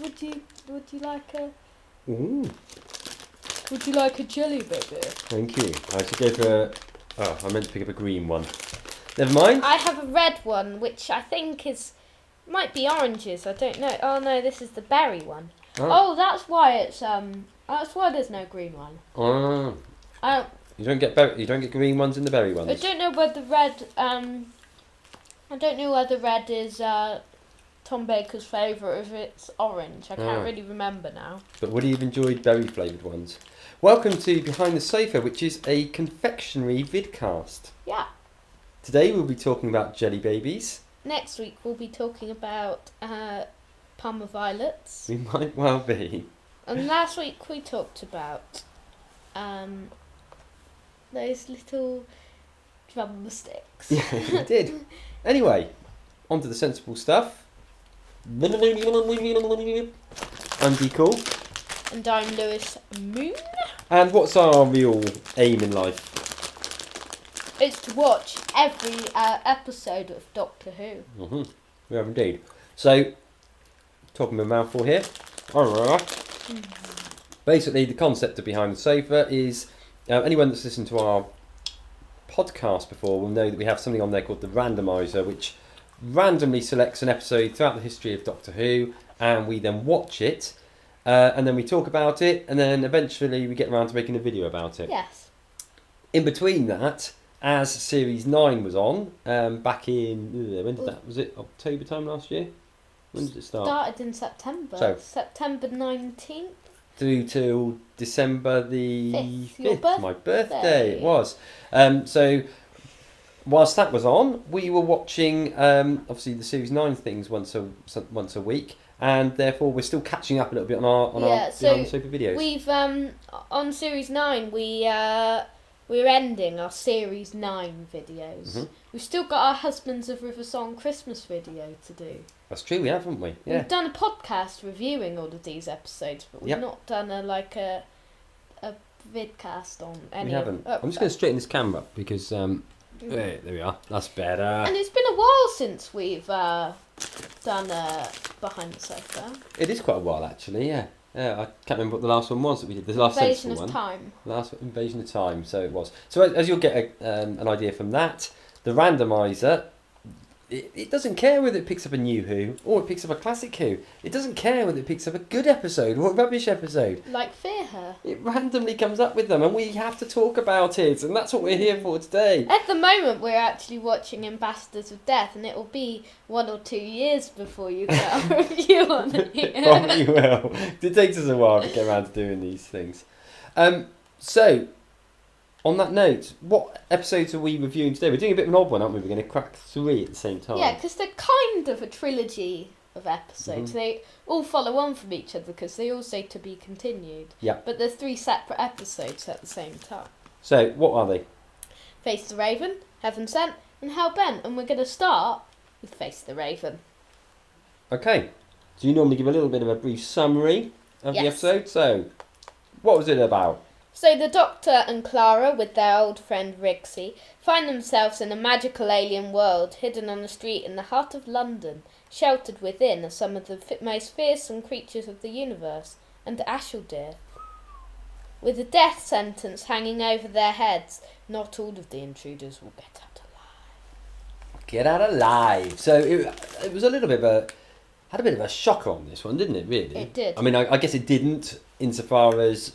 Would you like a Ooh, Would you like a jelly baby? thank you. I should go for I meant to pick up a green one. Never mind. I have a red one, which I think might be oranges. I don't know. Oh no, this is the berry one. Oh, that's why that's why there's no green one. Oh. I You don't get green ones in the berry ones. I don't know whether red is Tom Baker's favourite or if it's orange. I can't really remember now. But would he have enjoyed berry flavoured ones? Welcome to Behind the Sofa, which is a confectionery vidcast. Yeah. Today we'll be talking about jelly babies. Next week we'll be talking about Parma violets. We might well be. And last week we talked about those little drumsticks. Yeah, we did. Anyway, on to the sensible stuff. I'm Deacle. And I'm Lewis Moon. And what's our real aim in life? It's to watch every episode of Doctor Who. Mm-hmm. We have indeed. So, talking with a mouthful here. Basically, the concept of Behind the Sofa is anyone that's listened to our podcast before will know that we have something on there called the randomizer, which randomly selects an episode throughout the history of Doctor Who, and we then watch it, and then we talk about it, and then eventually we get around to making a video about it. Yes. In between that, as Series 9 was on, back in, when did that, was it October time last year? When did it start? Started in September. So, September 19th. Through till December the 5th. Your 5th, my birthday birthday. it was. So, whilst that was on, we were watching, obviously, the Series 9 things once a week, and therefore we're still catching up a little bit on our Behind the Sofa videos. We've, on Series 9, we're ending our Series 9 videos. Mm-hmm. We've still got our Husbands of River Song Christmas video to do. That's true, we have, haven't we? Yeah. We've done a podcast reviewing all of these episodes, but we've not done a vidcast on any. We haven't. I'm just going to straighten this camera up because there we are. That's better. And it's been a while since we've done Behind the Sofa. It is quite a while, actually. Yeah. I can't remember what the last one was that we did. The last Invasion sensible of one. Time. Last Invasion of Time. So it was. So as you'll get an idea from that, the randomizer. It doesn't care whether it picks up a new Who or it picks up a classic Who. It doesn't care whether it picks up a good episode or a rubbish episode. Like Fear Her. It randomly comes up with them and we have to talk about it, and that's what we're here for today. At the moment we're actually watching Ambassadors of Death, and it will be 1 or 2 years before you get a review on it. Probably will. It takes us a while to get around to doing these things. So, on that note, what episodes are we reviewing today? We're doing a bit of an odd one, aren't we? We're going to crack 3 at the same time. Yeah, because they're kind of a trilogy of episodes. Mm-hmm. They all follow on from each other because they all say to be continued. Yeah. But they're 3 separate episodes at the same time. So, what are they? Face the Raven, Heaven Sent, and Hell Bent. And we're going to start with Face the Raven. Okay. Do you normally give a little bit of a brief summary of the Yes. episode? So, what was it about? So the Doctor and Clara, with their old friend Rigsy, find themselves in a magical alien world hidden on a street in the heart of London. Sheltered within are some of the most fearsome creatures of the universe, and Ashildr. With a death sentence hanging over their heads, not all of the intruders will get out alive. Get out alive. So, it was a little bit of a... Had a bit of a shocker on this one, didn't it, really? It did. I mean, I guess it didn't, insofar as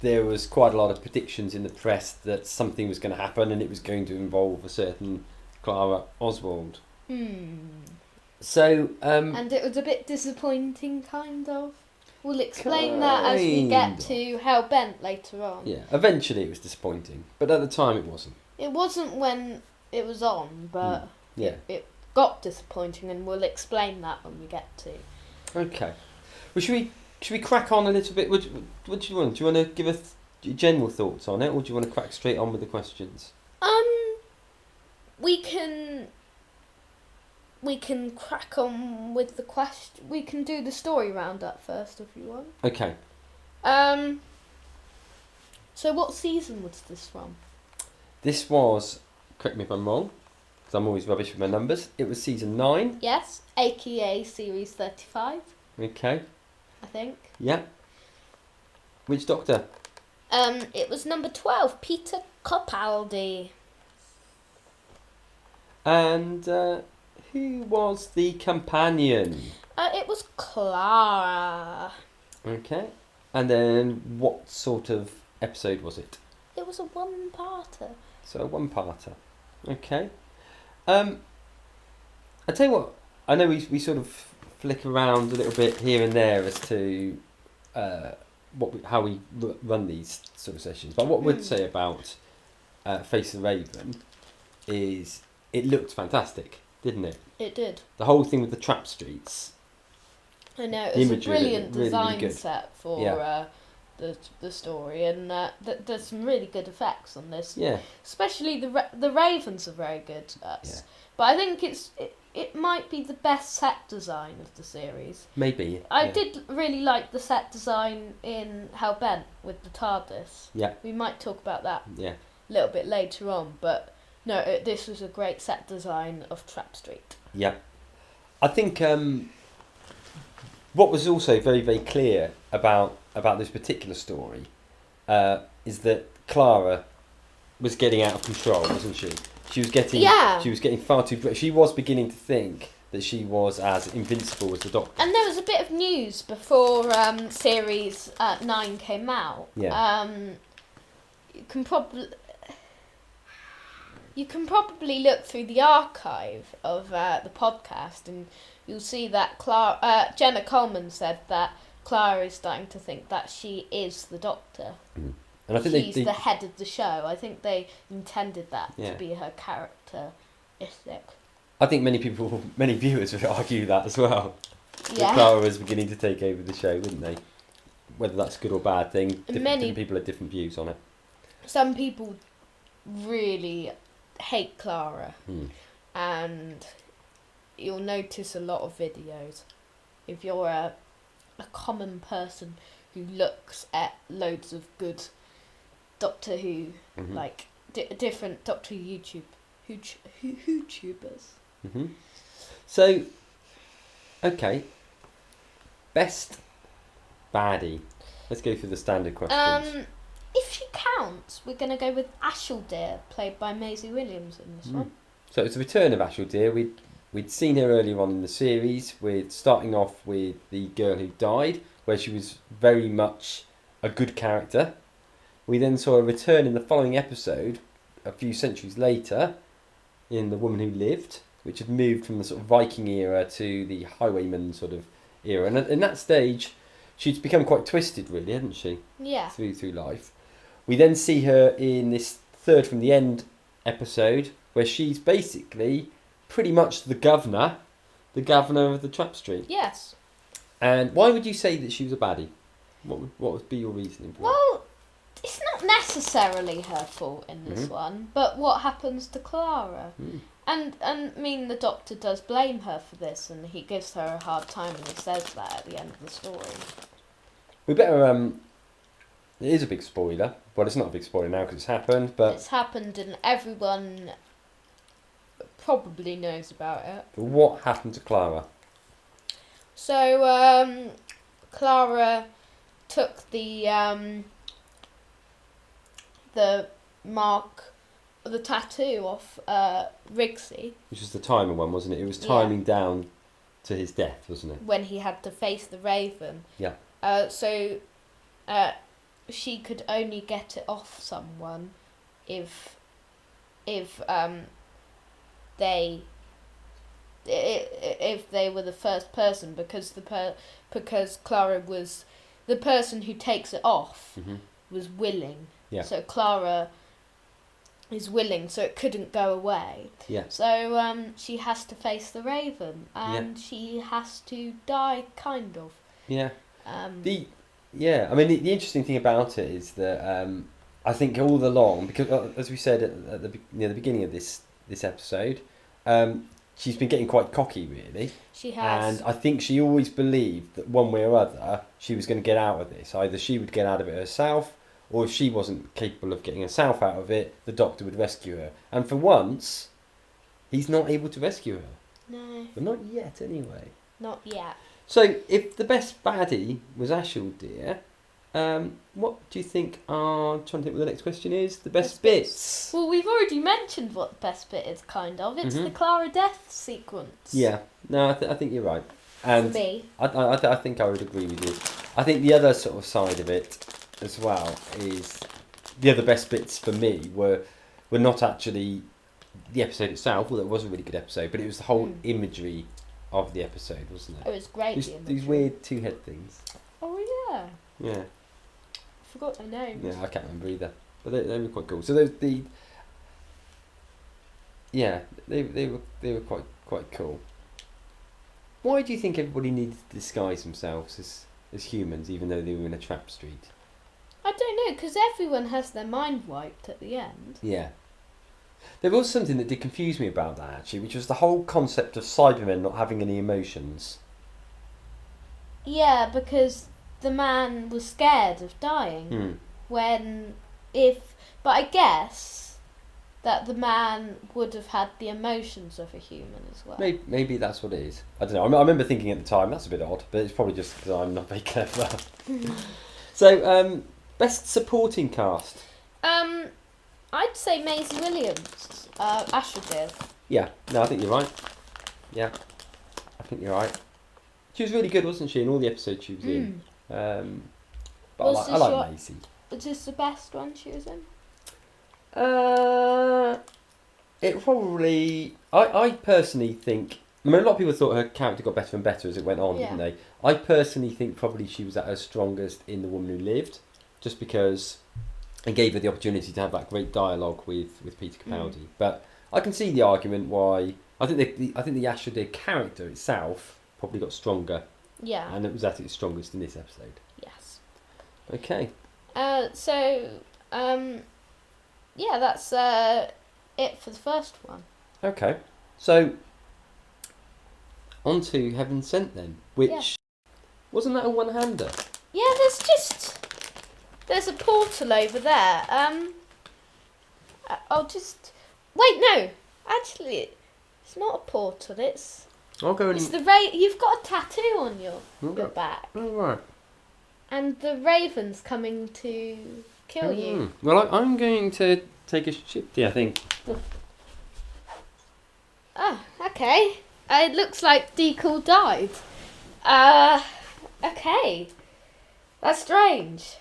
there was quite a lot of predictions in the press that something was going to happen and it was going to involve a certain Clara Oswald. So, and it was a bit disappointing, kind of. We'll explain that as we get to Hell Bent later on. Yeah, eventually it was disappointing, but at the time it wasn't. It wasn't when it was on, but Yeah. it got disappointing, and we'll explain that when we get to. Okay. Well, should we crack on a little bit? What do you want? Do you want to give us your general thoughts on it, or do you want to crack straight on with the questions? We can crack on with the question. We can do the story roundup first if you want. Okay. So what season was this from? This was, correct me if I'm wrong, because I'm always rubbish with my numbers. It was season 9. Yes, aka series 35. Okay. I think. Yeah. Which Doctor? It was number 12, Peter Capaldi. And who was the companion? It was Clara. Okay. And then what sort of episode was it? It was a one-parter. So a one-parter. Okay. I tell you what, I know we sort of flick around a little bit here and there as to how we run these sort of sessions. But what I would say about Face the Raven is it looked fantastic, didn't it? It did. The whole thing with the trap streets. I know, The it was a imagery, brilliant really design good. set for Yeah. the story, and there's some really good effects on this. Yeah. Especially the ravens are very good. Yeah. But I think it might be the best set design of the series. Maybe. I yeah. did really like the set design in Hellbent with the TARDIS. Yeah. We might talk about that Yeah. a little bit later on, but no, this was a great set design of Trap Street. Yeah. I think what was also very, very clear about this particular story is that Clara was getting out of control, wasn't she? She was getting far too. She was beginning to think that she was as invincible as the Doctor. And there was a bit of news before series 9 came out. Yeah. You can probably look through the archive of the podcast, and you'll see that Jenna Coleman said that Clara is starting to think that she is the Doctor. Mm. And I think she's the head of the show. I think they intended that to be her characteristic. I think many viewers would argue that as well. Yeah. That Clara was beginning to take over the show, wouldn't they? Whether that's a good or bad thing, different people have different views on it. Some people really hate Clara, and you'll notice a lot of videos. If you're a common person who looks at loads of good Doctor Who, like different Doctor Who YouTubers. Mm-hmm. So, okay, best baddie. Let's go through the standard questions. If she counts, we're going to go with Ashildare, played by Maisie Williams in this one. So it's a return of Ashildare. We'd seen her earlier on in the series, with starting off with The Girl Who Died, where she was very much a good character. We then saw a return in the following episode, a few centuries later, in The Woman Who Lived, which had moved from the sort of Viking era to the Highwayman sort of era. And in that stage, she'd become quite twisted, really, hadn't she? Yeah. Through life. We then see her in this third from the end episode, where she's basically pretty much the governor of the Trap Street. Yes. And why would you say that she was a baddie? What would be your reasoning for that? Well, it's not necessarily her fault in this one, but what happens to Clara? And I mean, the Doctor does blame her for this, and he gives her a hard time, and he says that at the end of the story. We better it is a big spoiler. Well, it's not a big spoiler now because it's happened, but it's happened, and everyone probably knows about it. But what happened to Clara? So Clara took the mark, the tattoo off Rigsy. Which was the timer one, wasn't it? It was timing down to his death, wasn't it? When he had to face the Raven. Yeah. So she could only get it off someone if they were the first person, because Clara was the person who takes it off was willing. Yeah. So Clara is willing, so it couldn't go away. Yeah. So she has to face the Raven, and she has to die, kind of. Yeah. I mean, the interesting thing about it is that I think all along, because as we said at the beginning of this episode, she's been getting quite cocky, really. She has. And I think she always believed that one way or other she was going to get out of this. Either she would get out of it herself, or if she wasn't capable of getting herself out of it, the Doctor would rescue her. And for once, he's not able to rescue her. No. But not yet, anyway. Not yet. So, if the best baddie was Ashel Deer, what do you think I'm trying to think what the next question is? The best bits. Well, we've already mentioned what the best bit is, kind of. It's the Clara death sequence. Yeah, no, I think you're right. And For me. I think I would agree with you. I think the other sort of side of it as well is the other best bits for me were not actually the episode itself, although it was a really good episode, but it was the whole imagery of the episode, wasn't it? It was great. These weird two-head things. Oh, yeah. Yeah. I forgot their names. Yeah, I can't remember either. But they were quite cool. So those they were quite cool. Why do you think everybody needed to disguise themselves as humans, even though they were in a trap street? I don't know, because everyone has their mind wiped at the end. Yeah. There was something that did confuse me about that, actually, which was the whole concept of Cybermen not having any emotions. Yeah, because the man was scared of dying. But I guess that the man would have had the emotions of a human as well. Maybe that's what it is. I don't know. I remember thinking at the time, that's a bit odd, but it's probably just because I'm not very clever. So, best supporting cast? I'd say Maisie Williams, Ashel Deer. Yeah, no, I think you're right. Yeah, I think you're right. She was really good, wasn't she, in all the episodes she was in? But I like Maisie. Was this the best one she was in? It probably... I personally think... I mean, a lot of people thought her character got better and better as it went on, didn't they? I personally think probably she was at her strongest in The Woman Who Lived, just because it gave her the opportunity to have that great dialogue with Peter Capaldi. But I can see the argument why... I think the Ashel Deer character itself probably got stronger. Yeah. And it was at its strongest in this episode. Yes. Okay. Yeah, that's it for the first one. Okay. So, on to Heaven Sent then, which... Wasn't that a one-hander? Yeah, there's a portal over there. I'll just... Wait, no. Actually, it's not a portal, it's... I'll go and... It's the You've got a tattoo on your back. Oh, right. And the raven's coming to kill you. Well, I'm going to take a shifty, I think. Oh, okay. It looks like Decal died. Okay. That's strange.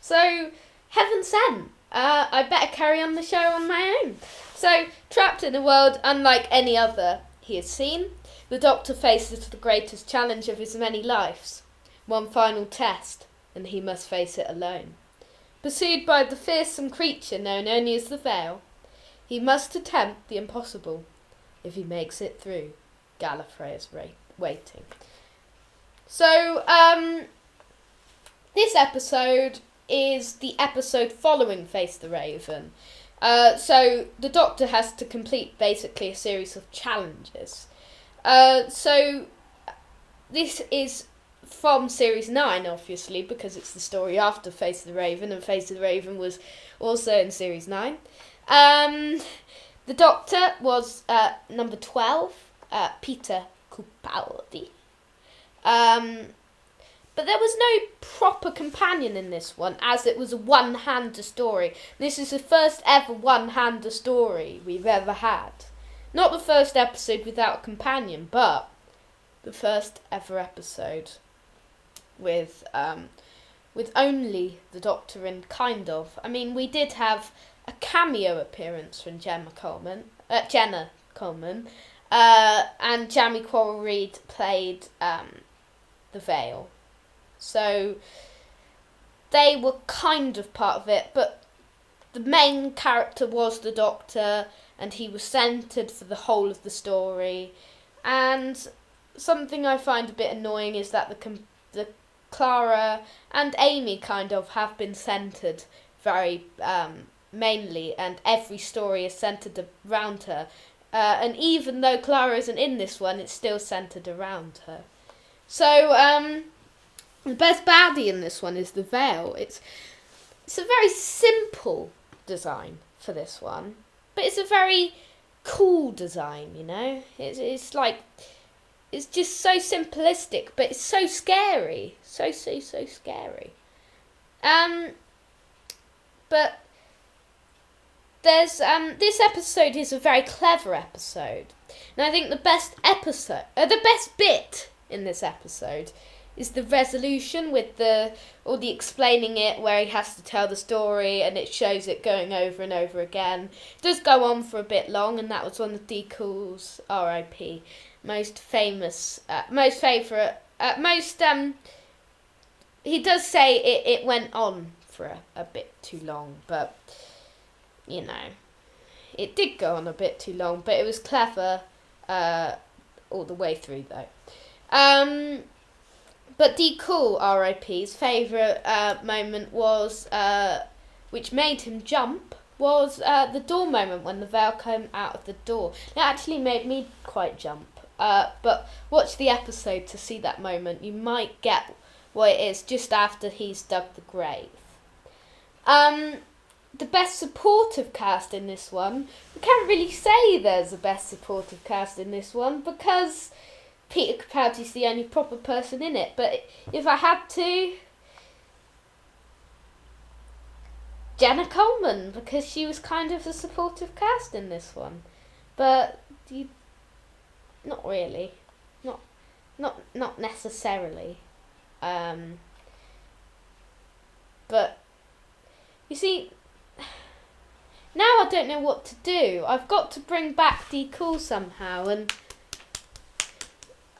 So, Heaven Sent. I better carry on the show on my own. So, trapped in a world unlike any other he has seen, the Doctor faces the greatest challenge of his many lives. One final test, and he must face it alone. Pursued by the fearsome creature known only as the Veil, he must attempt the impossible. If he makes it through, Gallifrey is waiting. So, this episode is the episode following Face the Raven. So, the Doctor has to complete basically a series of challenges. So, this is from Series 9, obviously, because it's the story after Face of the Raven, and Face of the Raven was also in Series 9. The Doctor was number 12, Peter Capaldi. But there was no proper companion in this one, as it was a one-hander story. This is the first ever one-hander story we've ever had. Not the first episode without a companion, but the first ever episode with only the Doctor in, kind of. I mean, we did have a cameo appearance from Jenna Coleman, and Jamie Coral Reed played the Veil. So they were kind of part of it, but the main character was the Doctor, and he was centred for the whole of the story. And something I find a bit annoying is that the Clara and Amy kind of have been centred very mainly, and every story is centred around her. And even though Clara isn't in this one, it's still centred around her. So, the best baddie in this one is the Veil. It's a very simple design for this one, but it's a very cool design, you know? It's like, it's just so simplistic, but it's so scary. So scary. But there's this episode is a very clever episode. And I think the best bit in this episode is the resolution with all the explaining it, where he has to tell the story and it shows it going over and over again. It does go on for a bit long, and that was one of D. Cool's R.I.P. most famous, most favourite, he does say it went on for a bit too long, but, you know, it did go on a bit too long, but it was clever all the way through, though. But D. Cool, R.I.P.'s favourite moment was, which made him jump, was the door moment when the veil came out of the door. It actually made me quite jump. But watch the episode to see that moment. You might get what it is just after he's dug the grave. The best supportive cast in this one, we can't really say there's a best supportive cast in this one because Peter Capaldi's the only proper person in it. But if I had to, Jenna Coleman, because she was kind of the supportive cast in this one. But not really, not necessarily. But you see, now I don't know what to do. I've got to bring back D. Cool somehow, and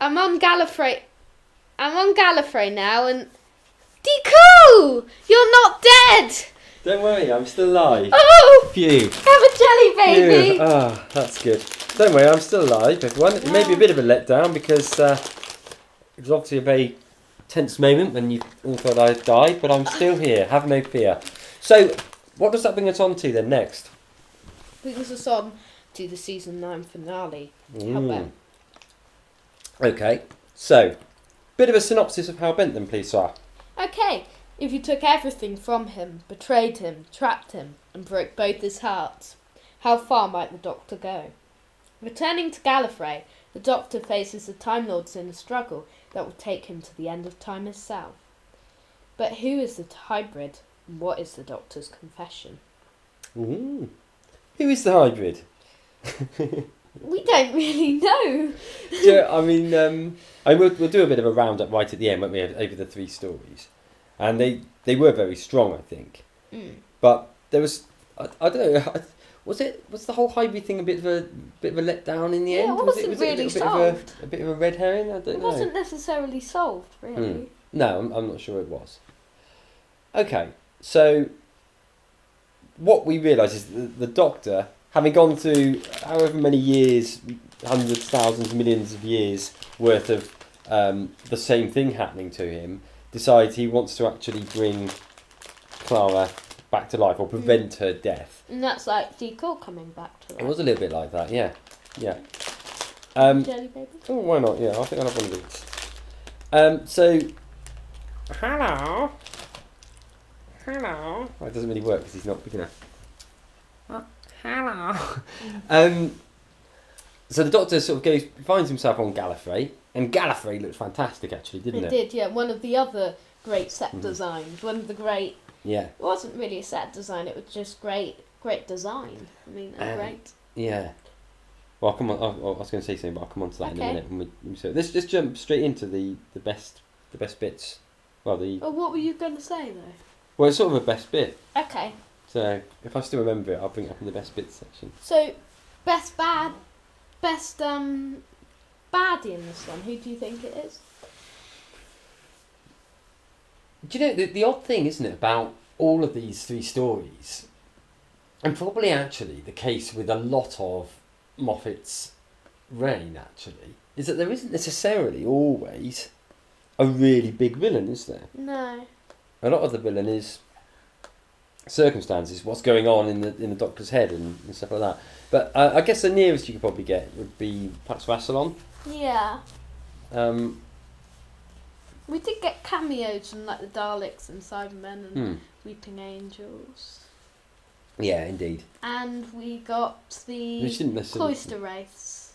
I'm on Gallifrey now, and D. Cool, you're not dead. Don't worry, I'm still alive. Oh, Phew. have a jelly baby. Phew. Ah, that's good. Don't worry, I'm still alive, everyone. It may be a bit of a letdown because it was obviously a very tense moment when you all thought I had died, but I'm still here. Have no fear. So, what does that bring us on to then next? Brings us on to the season 9 finale. Hell Bent. Okay, so bit of a synopsis of Hell Bent then, please, sir. Okay, if you took everything from him, betrayed him, trapped him, and broke both his hearts, how far might the Doctor go? Returning to Gallifrey, the Doctor faces the Time Lords in a struggle that will take him to the end of time itself. But who is the hybrid, and what is the Doctor's confession? Ooh. Who is the hybrid? We don't really know. Yeah, I mean, we'll do a bit of a roundup right at the end, won't we, over the 3 stories. And they were very strong, I think. But there was, I don't know, was the whole hybrid thing a bit of a letdown in the end? It wasn't really solved. A bit of a red herring? I don't know. It wasn't necessarily solved, really. No, I'm not sure it was. Okay, so what we realise is the Doctor, having gone through however many years, hundreds, thousands, millions of years worth of the same thing happening to him, decides he wants to actually bring Clara back to life or prevent her death. And that's like D. Cool coming back to life. It was a little bit like that, yeah. Jelly baby? Oh, why not? Yeah, I think I'll have one of these. So, hello. Oh, it doesn't really work because he's not big enough. Hello. So the Doctor sort of finds himself on Gallifrey, and Gallifrey looked fantastic actually, didn't it? It did, yeah. One of the other great set designs. One of the great. Yeah. It wasn't really a set design. It was just great design. I mean, great. Yeah. Well, I'll come on. I was going to say something, but I'll come on to that in a minute. Let's just jump straight into the best bits. Well, Oh, what were you going to say though? Well, it's sort of a best bit. Okay. So if I still remember it, I'll bring it up in the best bits section. So, best baddie in this one. Who do you think it is? Do you know the odd thing, isn't it, about all of these 3 stories, and probably actually the case with a lot of Moffat's reign actually, is that there isn't necessarily always a really big villain, is there? No. A lot of the villain is circumstances, what's going on in the Doctor's head and stuff like that. But I guess the nearest you could probably get would be Pax Rassilon. Yeah. We did get cameos from like the Daleks and Cybermen and Weeping Angels. Yeah, indeed. And we got the Which didn't necessarily, Cloister Wraiths.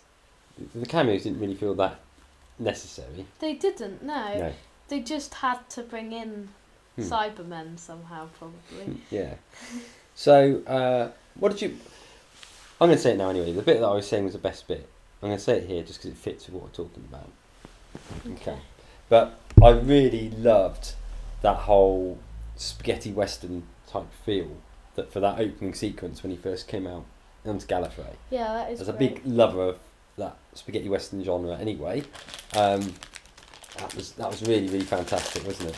the cameos didn't really feel that necessary. They didn't, no. No. They just had to bring in Cybermen somehow, probably. Yeah. So, what did you... I'm going to say it now anyway. The bit that I was saying was the best bit. I'm going to say it here just because it fits with what we're talking about. Okay. But I really loved that whole spaghetti western type feel that for that opening sequence when he first came out onto Gallifrey. Yeah, that is As a great. big lover of that spaghetti western genre anyway, that was really, really fantastic, wasn't it?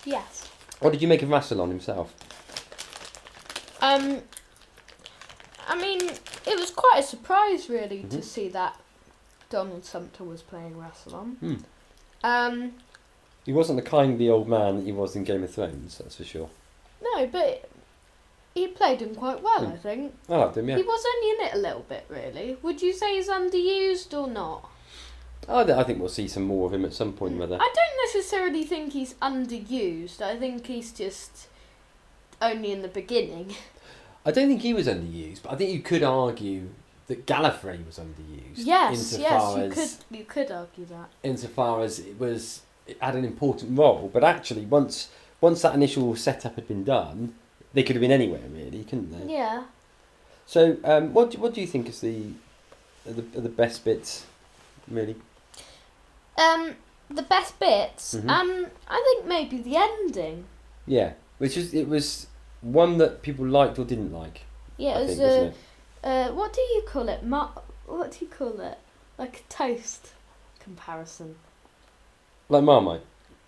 Yes. What did you make of Rassilon himself? I mean, it was quite a surprise, really, to see that Donald Sumpter was playing Rassilon. He wasn't the kindly old man that he was in Game of Thrones, that's for sure. No, but he played him quite well, I think. I loved him, yeah. He was only in it a little bit, really. Would you say he's underused or not? I think we'll see some more of him at some point or other. I don't necessarily think he's underused. I think he's just only in the beginning. I don't think he was underused, but I think you could argue that Gallifrey was underused. Yes, you could argue that. Insofar as it had an important role, but actually once that initial setup had been done, they could have been anywhere really, couldn't they? Yeah. So, what do you think is the best bits, really? The best bits. Mm-hmm. I think maybe the ending. Yeah, it was one that people liked or didn't like. Yeah, I think, wasn't it? What do you call it? What do you call it? Like a toast comparison. Like Marmite.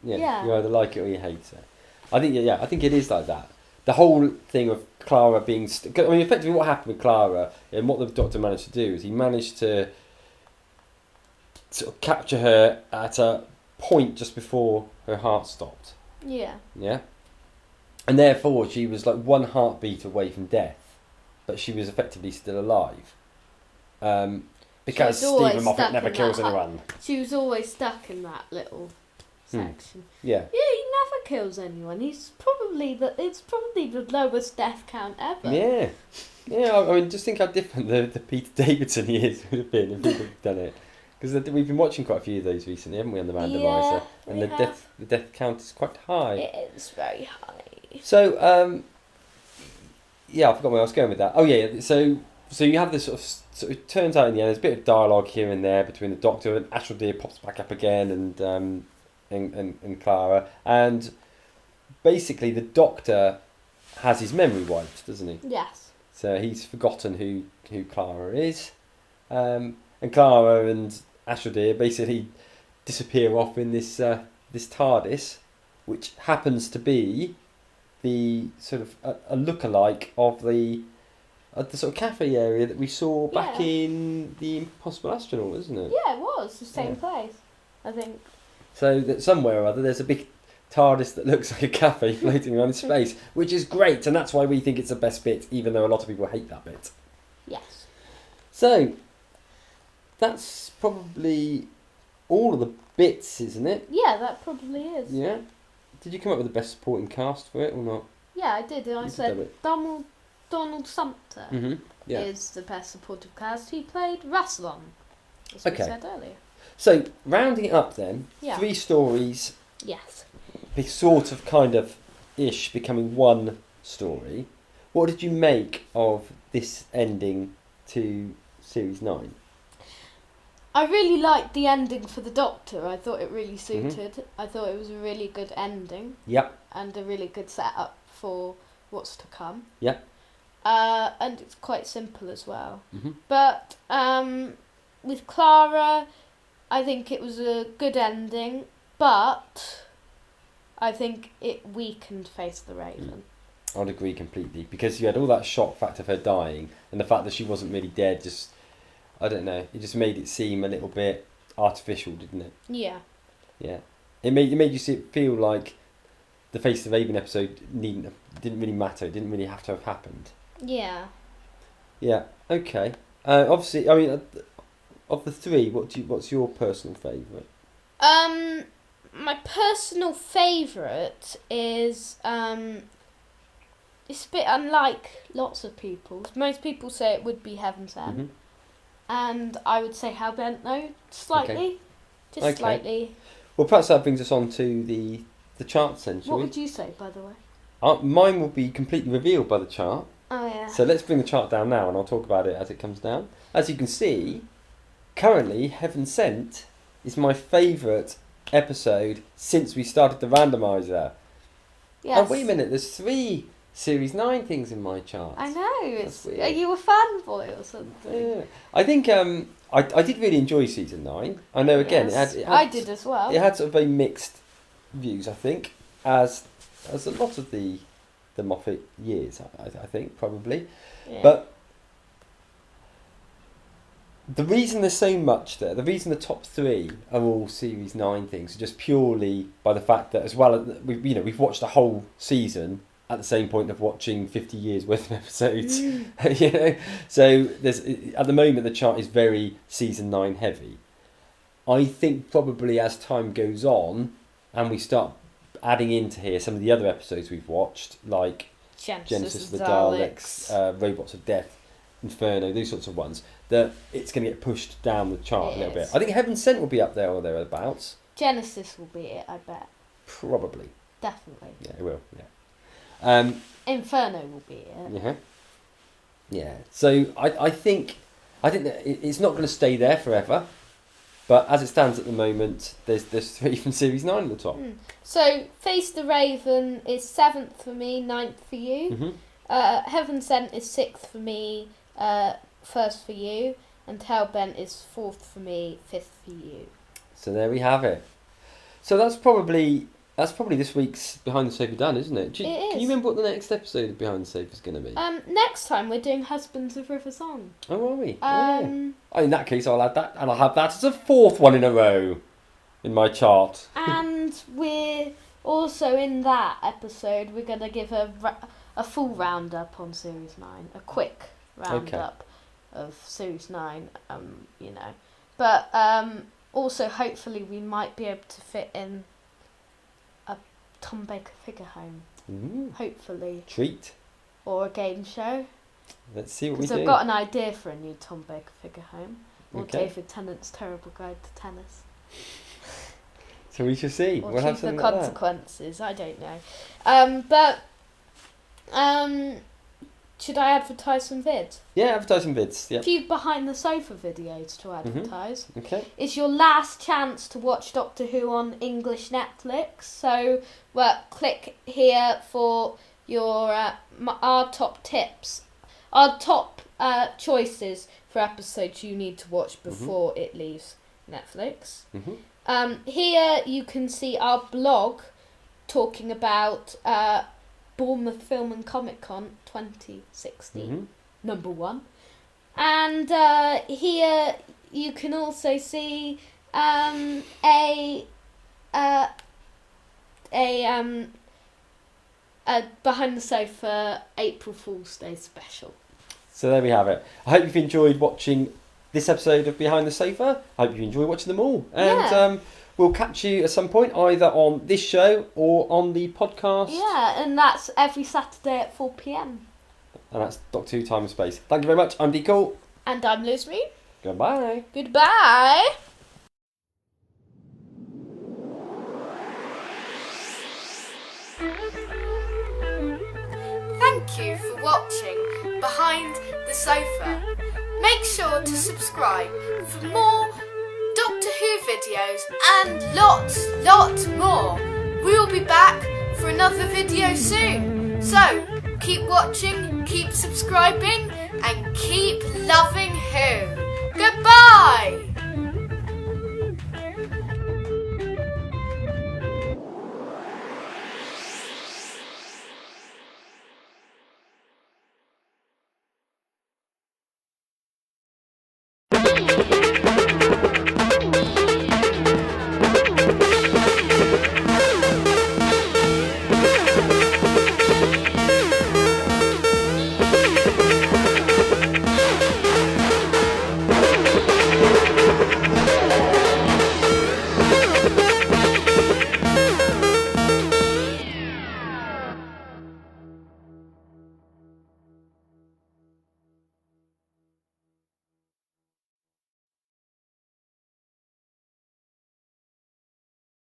Yeah. Yeah. You either like it or you hate it. I think it is like that. The whole thing of Clara being... effectively what happened with Clara and what the Doctor managed to do is he managed to sort of capture her at a point just before her heart stopped. Yeah. Yeah? And therefore she was like one heartbeat away from death, but she was effectively still alive. Because Stephen Moffat never kills anyone. She was always stuck in that little section. Yeah. Yeah, he never kills anyone. It's probably the lowest death count ever. Yeah. Yeah, I mean, just think how different the Peter Davidson years would have been if he had done it. Because we've been watching quite a few of those recently, haven't we, on the randomizer? Yeah, and the death count is quite high. It is very high. So, yeah, I forgot where I was going with that. Oh yeah, so you have this sort of it turns out in the end there's a bit of dialogue here and there between the Doctor and Astral Deer pops back up again and Clara, and basically the Doctor has his memory wiped, doesn't he? Yes. So he's forgotten who Clara is, and Clara and Astral Deer basically disappear off in this TARDIS, which happens to be the sort of a lookalike of the sort of cafe area that we saw back in The Impossible Astronaut, isn't it? Yeah, it was the same place, I think. So that somewhere or other there's a big TARDIS that looks like a cafe floating around in space, which is great, and that's why we think it's the best bit, even though a lot of people hate that bit. Yes. So that's probably all of the bits, isn't it? Yeah, that probably is. Yeah. Did you come up with the best supporting cast for it or not? Yeah, I did. And I said Donald Sumpter is the best supportive cast. He played Rassilon, as we said earlier. So, rounding it up then, 3 stories. Yes. They sort of kind of ish becoming one story. What did you make of this ending to Series 9? I really liked the ending for the Doctor. I thought it really suited. I thought it was a really good ending. Yep. And a really good setup for what's to come. Yep. And it's quite simple as well. But with Clara, I think it was a good ending, but I think it weakened Face the Raven. I'd agree completely, because you had all that shock factor of her dying, and the fact that she wasn't really dead just... I don't know. It just made it seem a little bit artificial, didn't it? Yeah. Yeah. It made you feel like the Face the Raven episode didn't really matter. It didn't really have to have happened. Yeah. Yeah. Okay. Obviously, I mean, of the 3, what's your personal favourite? My personal favourite is it's a bit unlike lots of people's. Most people say it would be Heaven's End. And I would say Hellbent, though, slightly. Just Okay. slightly. Well, perhaps that brings us on to the charts then, shall What we? would you say, by the way? Mine will be completely revealed by the chart. Oh, yeah. So let's bring the chart down now and I'll talk about it as it comes down. As you can see, currently Heaven Sent is my favourite episode since we started the randomiser. Yes. Oh, wait a minute, there's 3 Series 9 things in my chart. I know. That's Are weird. you a fanboy or something? Yeah. I think I did really enjoy season 9. I know again Yes, it had I did as well. It had sort of very mixed views, I think, as a lot of the Moffat years, I think, probably. Yeah. But the reason there's so much there, the reason the top 3 are all Series 9 things, are just purely by the fact that, as well as we've watched a whole season at the same point of watching 50 years worth of episodes. You know, so there's at the moment the chart is very Season 9 heavy. I think probably as time goes on and we start adding into here some of the other episodes we've watched, like Genesis of the Daleks, Robots of Death, Inferno, those sorts of ones, that it's going to get pushed down the chart a little bit. Is. I think Heaven Sent will be up there or thereabouts. Genesis will be it, I bet. Probably. Definitely. Yeah, it will. Yeah. Inferno will be it. Yeah. Yeah. So I think that it's not going to stay there forever. But as it stands at the moment, there's 3 from Series 9 at the top. So, Face the Raven is 7th for me, 9th for you. Mm-hmm. Heaven Sent is 6th for me, 1st for you. And Hellbent is 4th for me, 5th for you. So there we have it. So that's probably this week's Behind the Sofa done, isn't it? It is. Can you remember what the next episode of Behind the Sofa is going to be? Next time we're doing Husbands of River Song. Oh, are we? Yeah. Um, In that case, I'll add that, and I'll have that as a 4th one in a row in my chart. And we're also in that episode, we're going to give a full roundup on Series 9, a quick roundup of Series 9, you know. But also, hopefully, we might be able to fit in a Tom Baker figure home. Ooh, Hopefully. treat. Or a game show. Let's see what we Because do. I've got an idea for a new Tom Baker figure home. Or Okay. David Tennant's Terrible Guide to Tennis. So we shall see. Or We'll have Chief of something like that. Consequences, I don't know. Should I advertise some vids? Yeah, advertising vids. Yep. A few behind the sofa videos to advertise. Okay. It's your last chance to watch Doctor Who on English Netflix. So, click here for your our top tips, our top choices for episodes you need to watch before it leaves Netflix. Here you can see our blog talking about Bournemouth Film and Comic Con 2016, number 1. And here you can also see a Behind the Sofa April Fool's Day special. So there we have it. I hope you've enjoyed watching this episode of Behind the Sofa. I hope you enjoy watching them all. And we'll catch you at some point either on this show or on the podcast. Yeah, and that's every Saturday at 4 p.m. And that's Doctor Who Time and Space. Thank you very much. I'm Dee Cole. And I'm Liz Reed. Goodbye. Goodbye. Thank you for watching Behind the Sofa. Make sure to subscribe for more Doctor Who videos and lots more. We'll be back for another video soon. So, keep watching, keep subscribing, and keep loving Who. Goodbye!